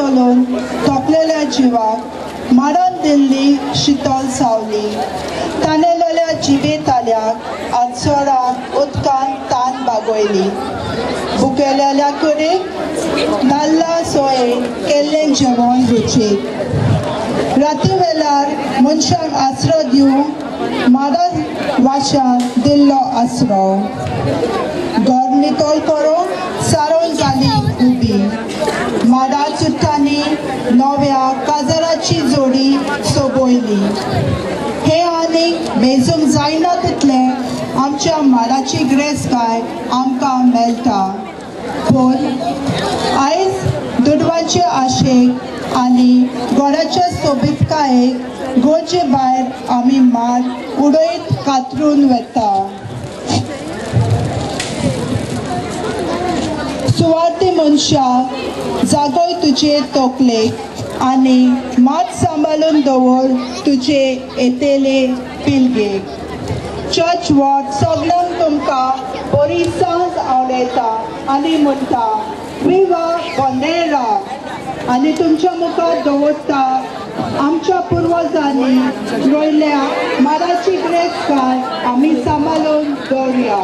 चलून थकलेल्या जिवाक मारून दिल्ली शीतल सावली ताणेलेल्या जिवेताल्याक आडसराक उदकान तान बागयली भुकेलेल्या कुडीक नाल्ला सोयेन केल्लें जेवण रुचीक राती वेळार मनशाक आसरो दिवंक मारण वाशान दिल्लो आसरो घर नितळ करूंक सारोन जाली उबी माडा चुट्टांनी नव्या काजराची जोडी सोबयली हे आनीक मेजूंक जायना तितलें आमच्या माडाची ग्रेसकाय आमकां मेळटा पूण आयज दुडवांचे आशेक आनी घोड्याच्या सोबीतकायेक गोंयचे भायर आमी माड उडयत कातरून वेता सुवार्थी मनशाक जागोय तुजे तोकलेक आनी मात सांबाळून दवर तुजे येतेले पिलगेक चर्च वॉर्ड सगळ्यांक तुमकां बरी सांज आवडयता आनी म्हणटा विवा बंदेरा आनी तुमच्या मुखार दवरता आमच्या पुर्वजांनी रोयल्या माडाची ग्रेसकाय आमी सांबाळून दवरया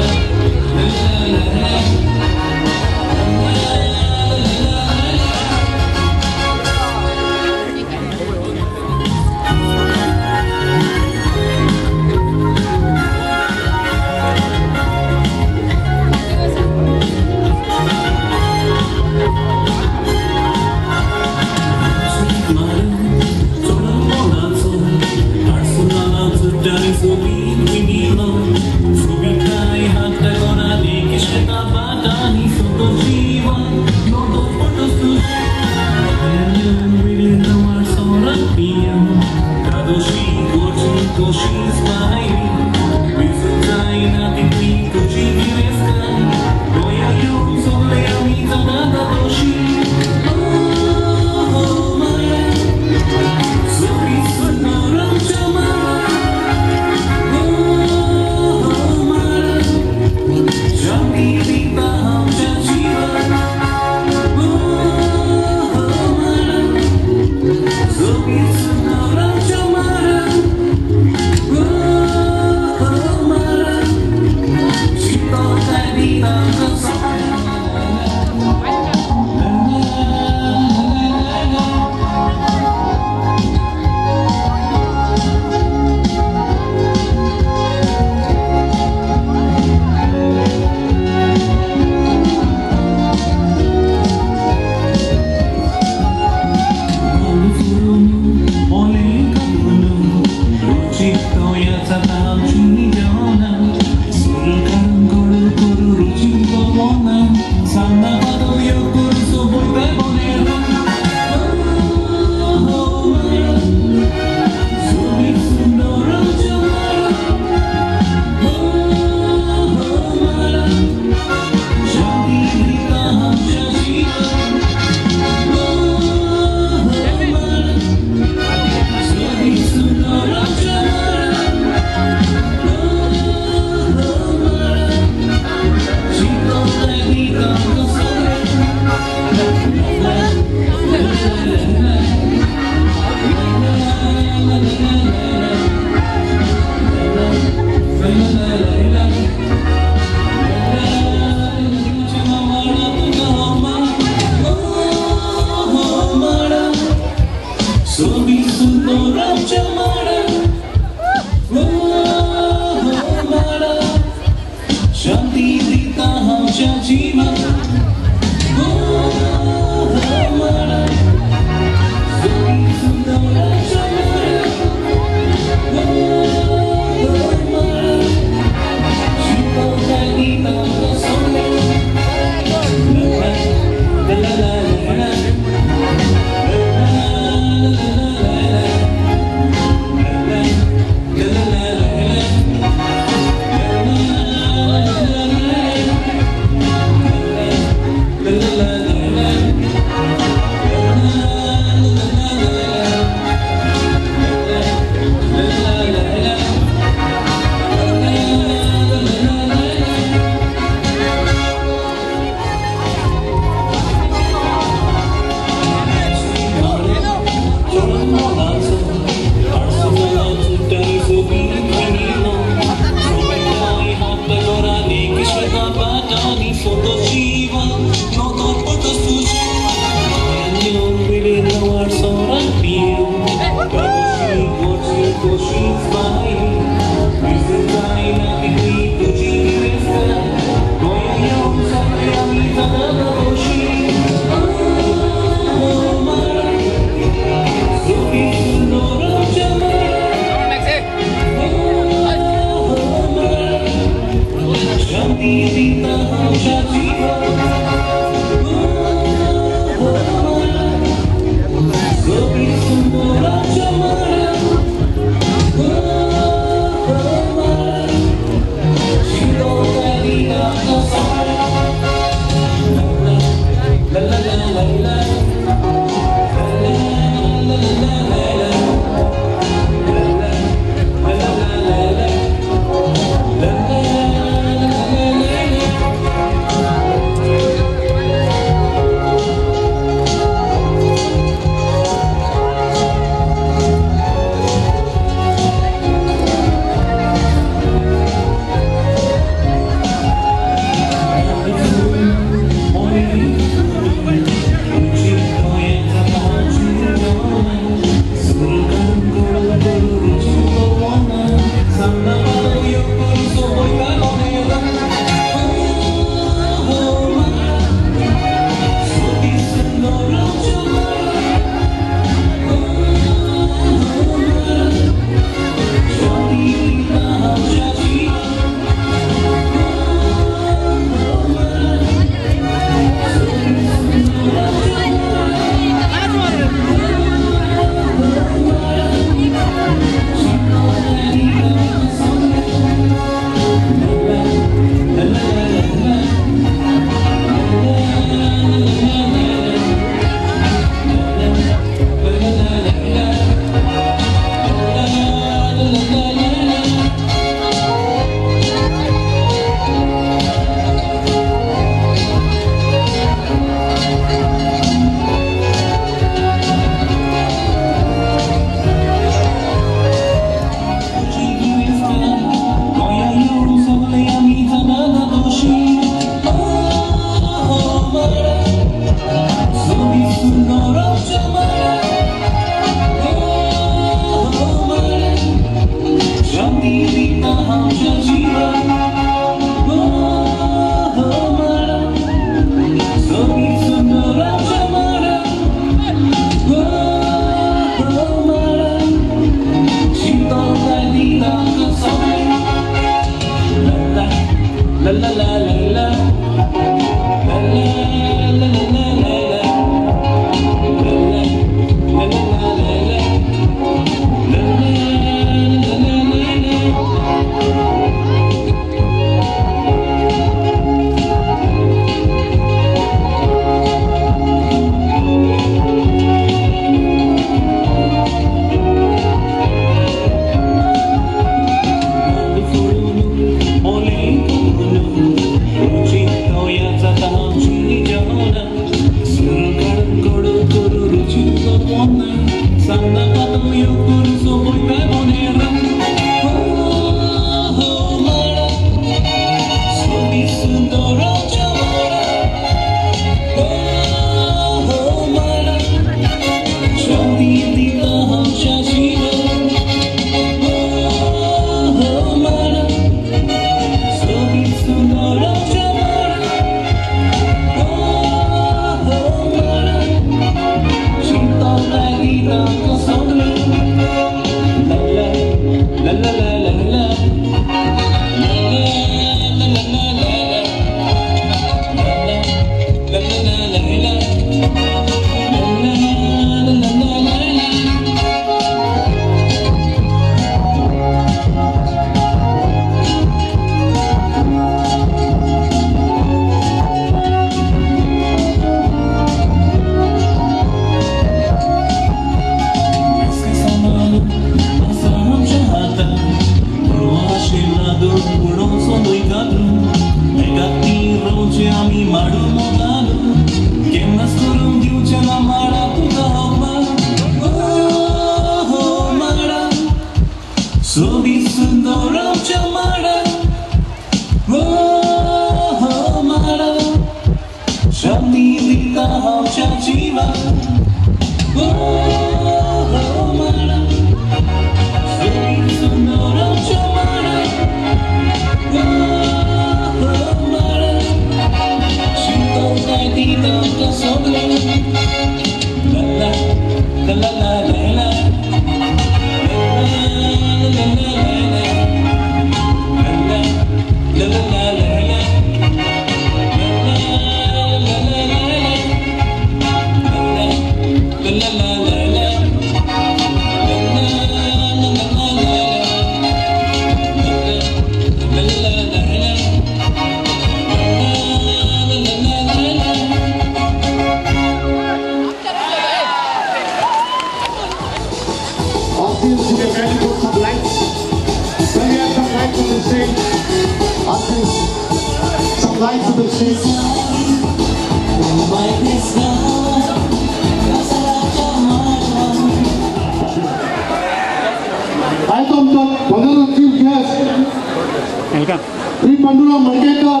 Sri Pandurang Mandekar,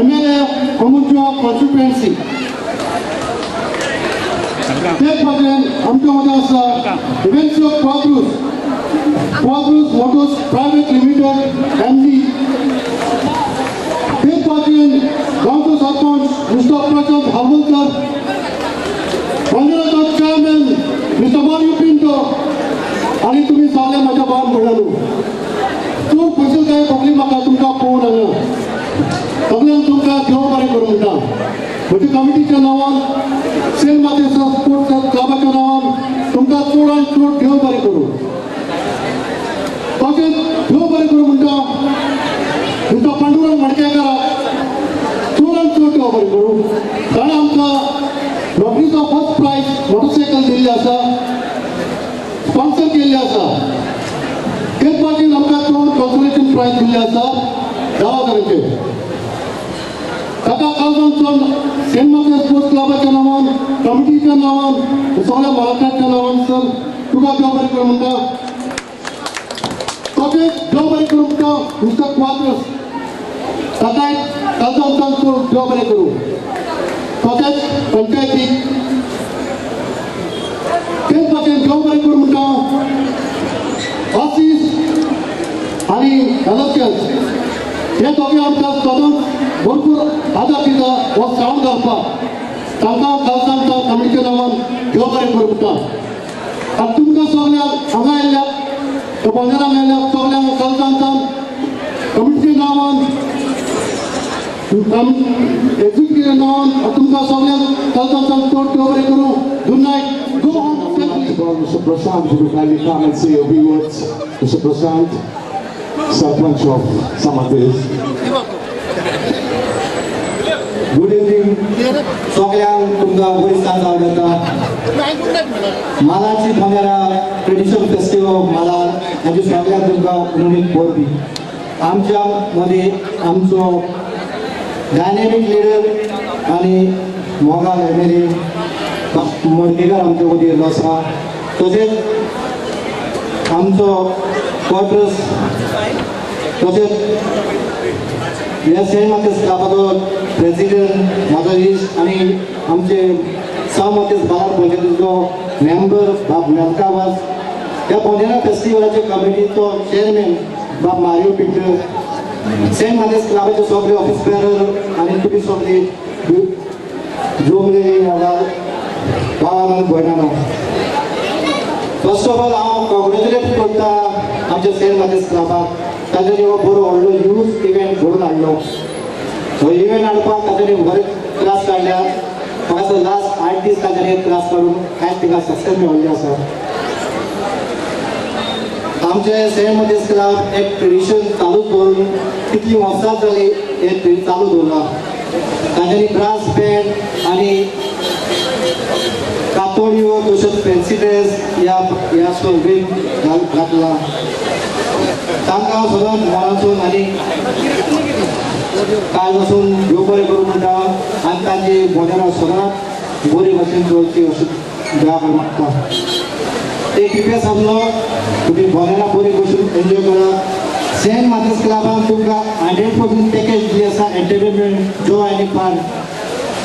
MLA, Kommunjua constituency. Take again, Amtamadasa, events of Quadrus Motors Private Limited, MD. Take again, Gaunta Sarpanch, Mr. Prasad Harwalkar, Pandurang Chairman, Mr. Mario Pinto, आणि तुम्ही सगळे माझ्या बाळ म्हणालो तू पैसे काय बघली म्हाका तुमकां पळोवन हांगा सगळ्यांक तुमकां देव बरें करूं म्हणटा म्हज्या कमिटीच्या नांवान सेंट मातेसा स्पोर्ट्स क्लबाच्या नांवान तुमकां चड आनी चड देव बरें करूं तशेंच देव बरें करूं म्हणटा तुमकां पांडुरंग मडकेकाराक चड आनी चड देव बरें करूं ताणें आमकां नोकरीचो फर्स्ट प्रायज मोटरसायकल दिल्ली आसा स्पॉन्सर केल्ले आसा तेच बाजून आमकां दोन कॉन्सोलेशन प्रायज दिल्ले आसा 10,000चे ताका कालसावन सेंट मार्टिन स्पोर्ट्स क्लबाच्या नांवान कमिटीच्या नांवान सगळ्या महाराष्ट्राच्या नांवान सर तुका देव बरें करूं म्हणटा तशेंच देव बरें करूं म्हणटा मिस्टर क्वाद्रस ताकाय कालसावन देव बरें करूं तशेंच पंचायतीक तेच भाशेन देव बरें करूं म्हणटा ऑफिस आणि इलेक्शन्स हे दोघे आमकां सदांच भरपूर आदार दिता हो सावन घालपाक तांकां कालसांच्या कमिटीच्या नांवान देव बरें करूं म्हणटा आनी तुमकां सगळ्यांक हांगा आयिल्ल्याक बोंदेराक आयिल्ल्याक सगळ्यांक कालसांच्यान कमिटीच्या नांवान एज्युकेशन तुमकां सगळ्यांक चलता चड बरें करूं. Good night. Go on safely. Mr. Prashant, would you kindly come and say a few words? Mr. Prashant, Sarpanch of Samatis. Good evening सगळ्यांक तुमकां बरी सांज आवडटा. मालाची बंजारा ट्रेडिशनल फेस्टिवल मालार हाची सगळ्यांक तुमकां उणीक पळोवपी. आमच्या मदीं आमचो डायनेमीक लिडर आनी मोगाल एमएलए मडकेकार आमचे मदीं येयल्लो आसा. तशेंच आमचो क्वॉर्टर्स तशेंच ह्या सेंट मार्टिन्स क्लबाचो प्रेसिडेंट म्हाजो इश्ट आनी आमचे साव मार्टिन्स बाजार पंचायतीचो मेंबर बाब मेलकावास, ह्या बोंदेरा फेस्टिवलाचे कमिटीचो चेअरमॅन बाब मारियो पिंटर, सेंट मार्टिन्स क्लबाचे सगळे ऑफिस बेरर आनी तुमी सगळी जोमले भावानो भयणानो. फर्स्ट ऑफ ऑल हांव कॉंग्रेच्युलेट करता आमच्या सेंट मार्टिन्स क्लबाक. ताणें हो बरो व्हडलो यूथ इव्हेंट घडोवन हाडलो. हो इव्हेंट हाडपाक ताणें बरें त्रास काडल्या. म्हाका दिसता लास्ट 8 दीस ताणें त्रास काडून आयज तिका सक्सेस मेळिल्ली आसा. आमचे सेंट मार्टिन्स क्लब एक ट्रेडिशन चालूच दवरून कितलीं वर्सां जाली हे चालू दवरला. तांच्यांनी ब्रास बँड आनी कातोळ्यो तशेंच फॅन्सी ड्रेस ह्या सर्वेक घातला. तांकां सदांच मनासून आनी काल पासून देव बरें करूं म्हणटा आनी तांची बोंदेरां सदांच बरे भशेन चलची अशें देवा मागता. एक इव्हेंट आसलो तुमी बोंदेरां बरे भशेन एन्जॉय करात. सेंट मार्टिन्स क्लबान तुमकां 100% पॅकेज दिल्ली आसा एंटरटेनमेंट जॉय आनी फन.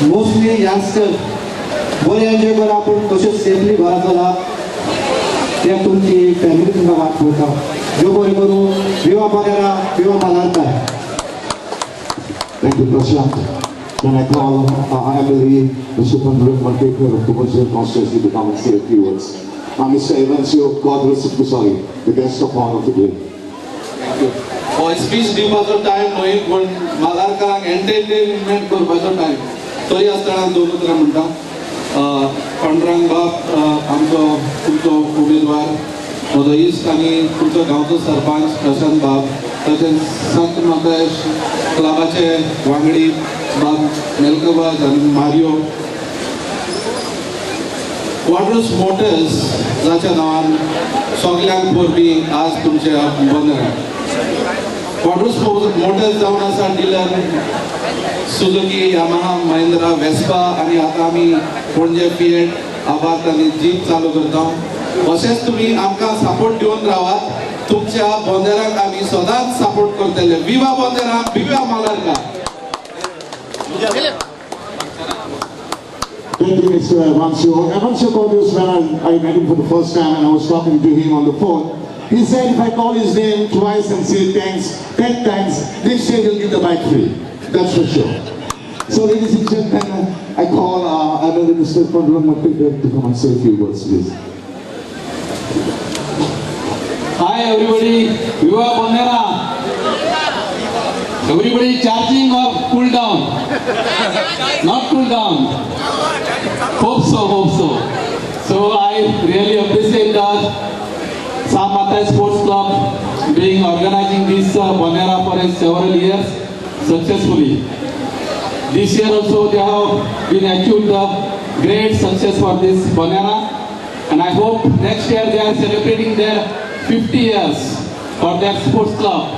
मोस्टली यंगस्टर बरें एन्जॉय करा पूण तशेंच सेफली घरा चला. ते तुमची फॅमिली तुमकां वाट पळयता. देव बरें करूं. विवा बोंदेरा, विवा मालारकार. Thank you, Prashant. Can I call our MLA, Mr. Pandurang Mandekar of Commercial Constituency to come and say a few words? Mr. Evansio Quadras Pusari, the guest of honor today. Thank you. हो speech दिवपाचो time न्हय पूण मालारकारांक entertainment करपाचो time. तरी आसतना दोन उतरां म्हणटा. पांडुरंग बाब आमचो तुमचो उमेदवार, म्हजो इश्ट आनी तुमचो गांवचो सरपंच प्रशांत बाब, तशेंच संत मातेश क्लबाचे वांगडी बाब मेलकावास आनी मारियो, क्वॉर्टर्स मोटर्स जाच्या नांवान सगल्यांक परबी आज तुमच्या बोंदेरां. क्वॉर्टर्स मोटर्स जावन आसा dealer Suzuki, Yamaha, Mahindra, Vespa आनी आतां आमी पणजे फिएट, आबाद आनी जीप चालू करता. अशेंच तुमी आमकां सपोर्ट दिवन रावात. तुमच्या बोंदेरांक आमी सदांच सपोर्ट करतले. विवा बोंदेरा, विवा मालारकार. Thank you, Mr. Evansio. Evansio Quadras, when I met him for the first time and I was talking to him on the phone, he said if I call his name twice and say thanks 10 times, next year he'll get the bike free. That's for sure. So, ladies and gentlemen, I call MLA Mr. Pandurang Mandekar to come and say a few words, please. Hi everybody, Viva Bondera. Everybody charging or cool down? Not cool down. Hope so. So I really appreciate that Sam Matai Sports Club being organizing this Bondera for several years successfully. This year also they have been achieved great success for this Bondera, and I hope next year they are celebrating their 50 years for their sports club.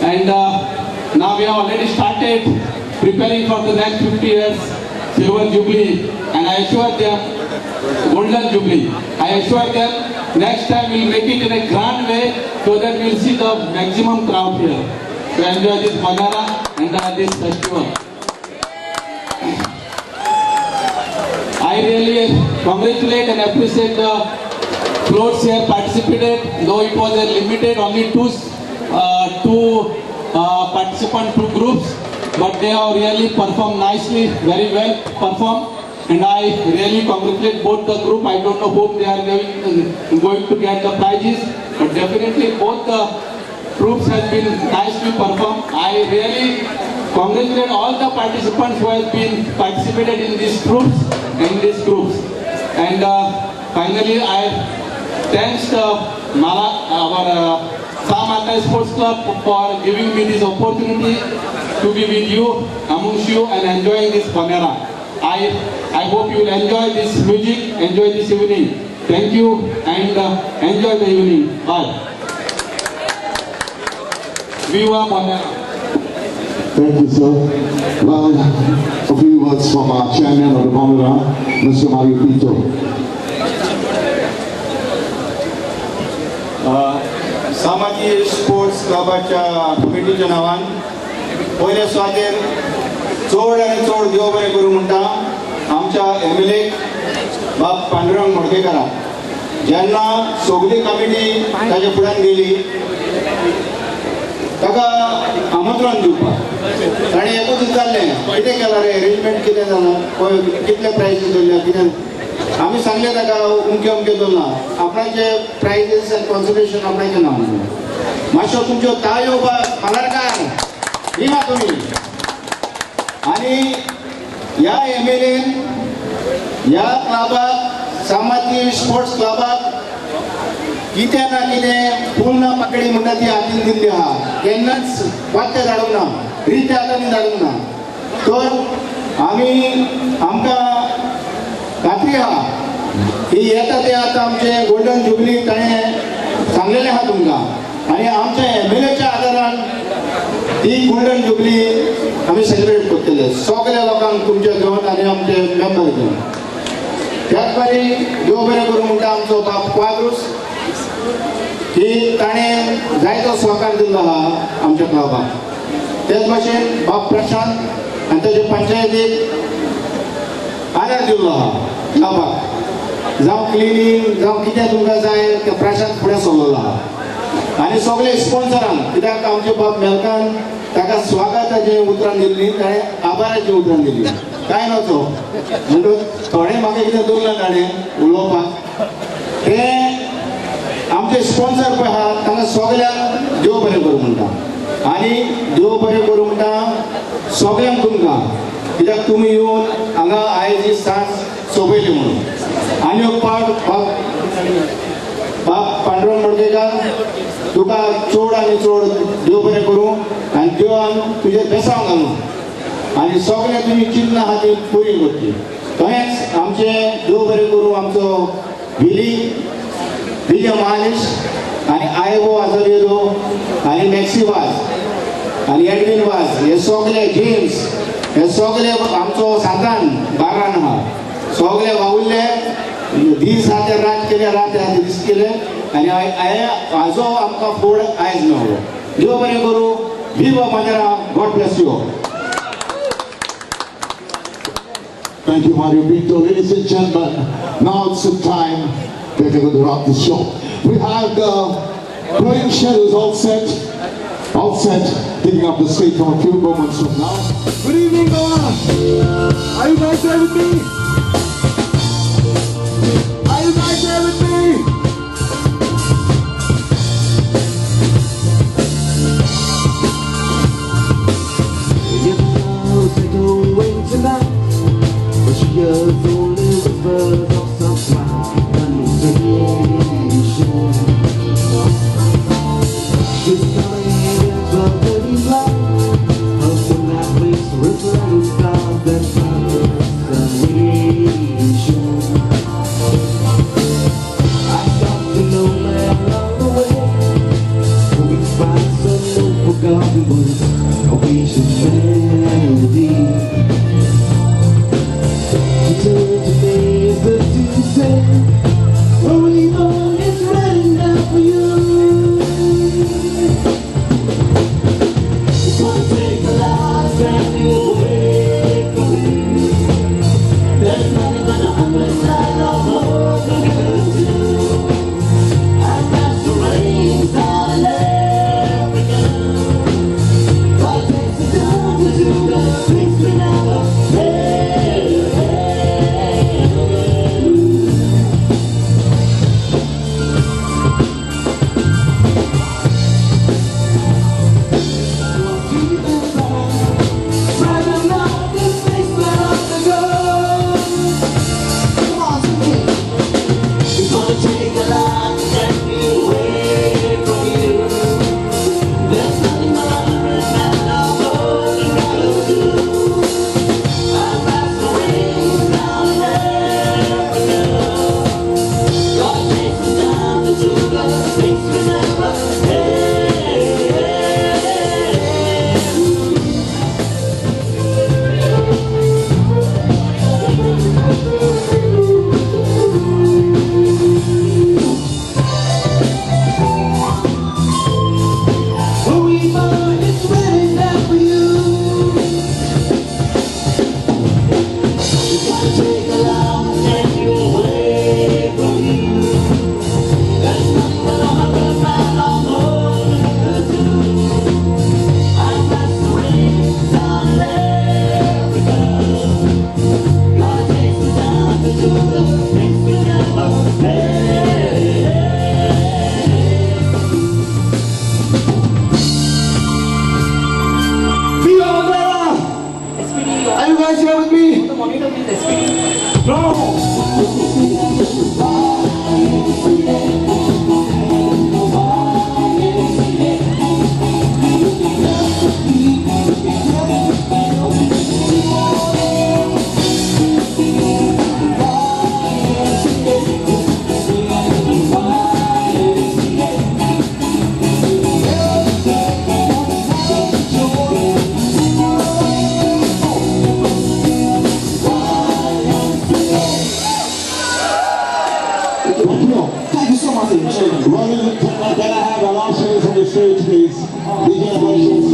And now we have already started preparing for the next 50 years Silver Jubilee, and I assure them Golden Jubilee. I assure them next time we'll make it in a grand way so that we'll see the maximum crowd here to enjoy this Bondera and this festival. I really congratulate and appreciate the floats here participated, though it was a limited, only two participant, two groups, but they have really performed nicely, very well performed, and I really congratulate both the group. I don't know whom they are going to get the prizes, but definitely both the groups have been nicely performed. I really congratulate all the participants who have been participated in these groups. And finally, I thanks our Samata Sports Club for giving me this opportunity to be with you, amongst you, and enjoying this Bonera. I hope you will enjoy this music, enjoy this evening. Thank you, and enjoy the evening. Bye. Viva Bonera. Thank you, sir. Well, a few words from our chairman of the Bonera, Mr. Mario Pinto. सामाजी sports क्लबाच्या कमिटीच्या नावान पयले सुवातेर चड आनी चड देव बरें करूं म्हणटा आमच्या MLA बाब पांडुरंग मडकेकाराक. जेन्ना सगळी कमिटी ताच्या फुड्यान गेली ताका आमंत्रण दिवपाक ताणें एकूच विचारलें कितें केलां रे, अरेंजमेंट कितें जालां, कितले प्रायजीस दवरल्या, कितें. आमी सांगलें ताका अमकें अमकें दवरलां, आपणाचे प्रायजीस आनी कॉन्सलेशन आपणाचें नांव. मातशो तुमच्यो ताळयो मालारकार दिना तुमी. आनी ह्या MLAन ह्या क्लबाक, सामाजी स्पोर्ट्स क्लबाक कितें ना कितें पूर्ण पकडी म्हणटा ती हातीन दिल्ली आहा. केन्नाच वाट्टे धाडूंक ना, रित्या हातांनी धाडूंक ना. तर आमकां खात्री आहा की येता ते आतां आमचे गोल्डन जुबली ताणें सांगलेलें आहा तुमकां. आनी आमच्या MLAच्या आदारान ती गोल्डन जुबली आमी सेलिब्रेट करतले सगळ्या लोकांक तुमच्या घेवन आनी आमचे मेंबर घेवन. त्याच बरी देव बरें करूं म्हणटा आमचो बाब क्वाद्रूस की ताणें जायतो सहकार दिल्लो आहा आमच्या क्लबाक. तेच भाशेन बाब प्रशांत आनी ताचे पंचायतीक आदार दिल्लो आहा क्लबाक. जावं क्लिनींग जावं कितें तुमकां जाय तें प्रशांत फुडें सरलेलो आहा. आनी सगळे स्पॉन्सरांक, कित्याक आमचे बाब मेलकान ताका स्वागताचें उतरां दिल्लीं, ताणें आभाराचीं उतरां दिल्लीं. कांय नचो म्हणटच थोडें म्हाका कितें दवरलां ताणें उलोवपाक, तें आमचे स्पॉन्सर पळय आहा तांकां सगळ्यांक देव बरें करूं म्हणटा. आनी देव बरें करूं म्हणटा सगळ्यांक तुमकां, कित्याक तुमी येवन हांगा आयज ही सांज सोंपयली म्हणून. आनी एक पावट बाब पांडुरंग मडकेकार तुका चड आनी चड देव बरें करूं आनी देवान तुजे बेसांव घालूं आनी सगळे तुमी चिंतना आहा ती पुरी करची. तशेंच आमचे देव बरें करूं आमचो विलियम महालिश आनी आयवो आझारेदो आनी मॅक्सी वाज आनी एडविन वाज, हे सगळे जेम्स, हे सगळे आमचो सातान बारान आहा. सगळे वावुरले दीस आहा ते रात केले, रात आहा ते दीस केले आनी हाजो आमकां फूड आयज मेळ्ळो. देव बरें करूं. विवा मांदेरा. God bless you. Thank you, Mario Pinto. Ladies and gentlemen, now it's the time we're going to wrap the show. We have the playing shadows all set, taking up the stage from a few moments from now. Good evening, Goa. Are you guys there with me? Are you guys there with me? If love take away tonight, but she hears only whispers of some smile and radiation. She's coming in the very light, her moonlight place reflecting stars and colors and radiation. I stopped to know that along the way, we find some unforgotten words, a patient melody. To turn to me is the to say, oh, we know. Robin, can I have a last chance on the stage, please? DJ Emotions.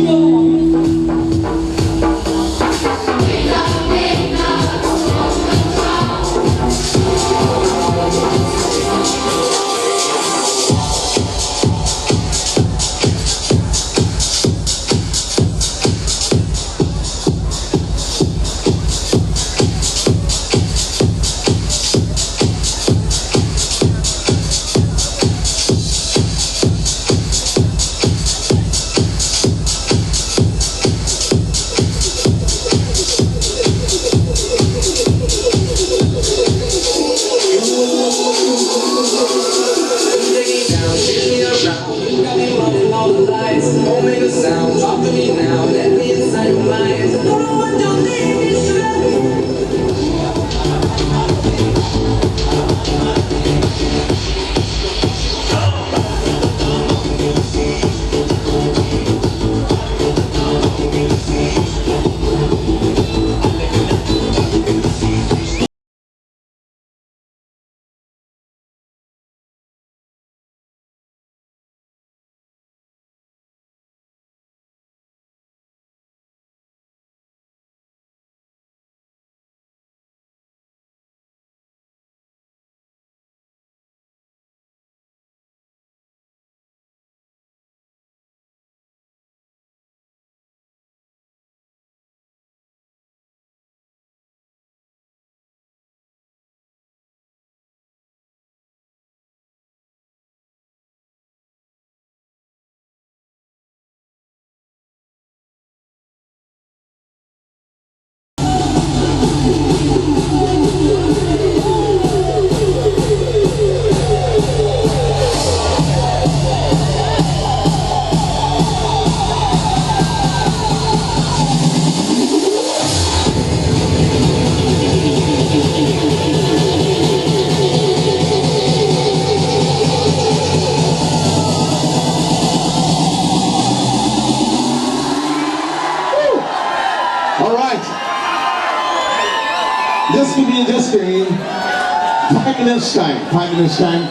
Just give me 5 minutes time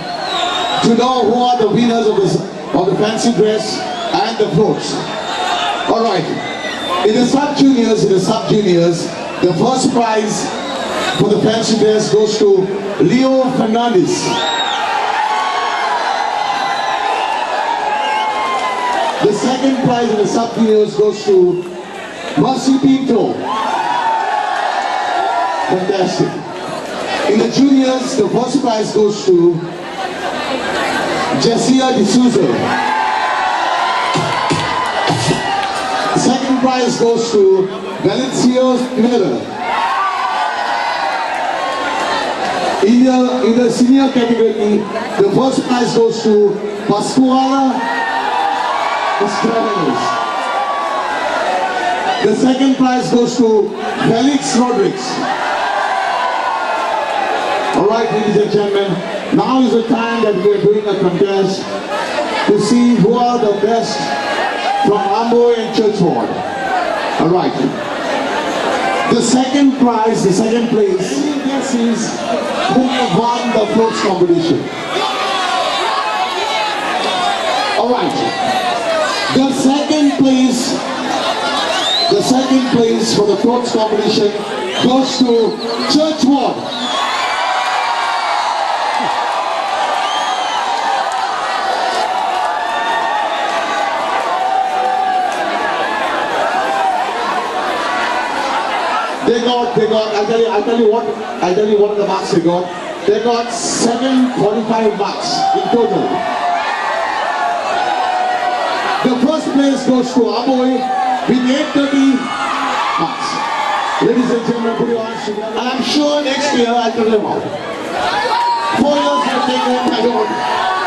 to know who are the winners of the fancy dress and the floats. Alright, in the sub-juniors, the first prize for the fancy dress goes to Leo Fernandez. The second prize in the sub-juniors goes to Mercy Pinto. Fantastic. In the juniors, the first prize goes to Jessia D'Souza. The second prize goes to Valencia Miller. In the senior category, the first prize goes to Pascuala Estradanos. The second prize goes to Felix Rodriguez. Alright, ladies and gentlemen, now is the time that we are doing a contest to see who are the best from Amboy and Churchward. Alright. The second prize, the second place, any guesses who won the floats competition? Alright. The second place for the floats competition goes to Churchward. I'll tell you what are the marks they got. They got 745 marks in total. The first place goes to Amoy with 830 marks. Ladies and gentlemen, put your hands together. And I'm sure next year I'll tell them out. 4 years will take them, I don't.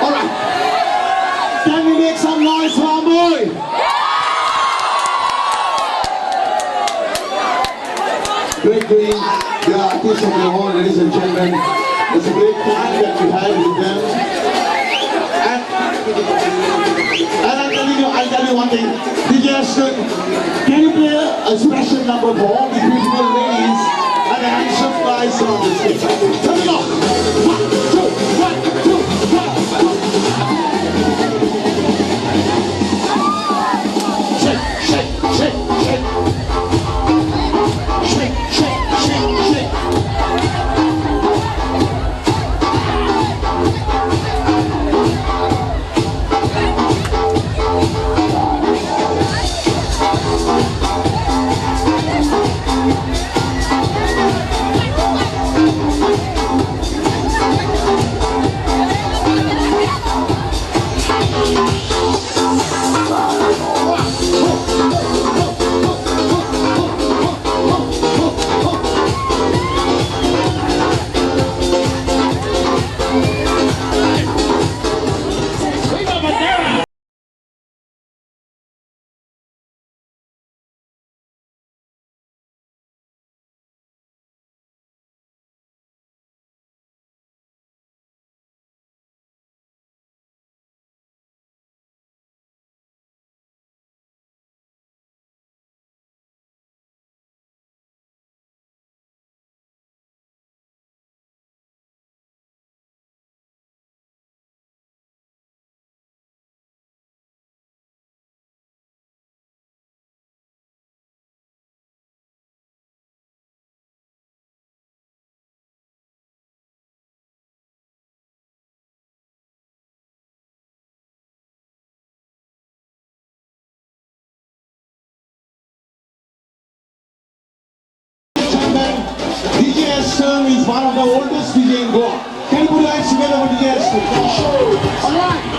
Alright. Can we make some noise for Amoy? Great doing the artists of the hall, ladies and gentlemen. It's a great time that we have with them. And I'll tell you one thing. DJ Ashton, can you play a special number for all the beautiful ladies and the handsome guys on the stage? Turn it off. 1, 2, 1, 2, 1. term is one of the oldest DJ in Goa. Can you put your hands together for DJ Ashton?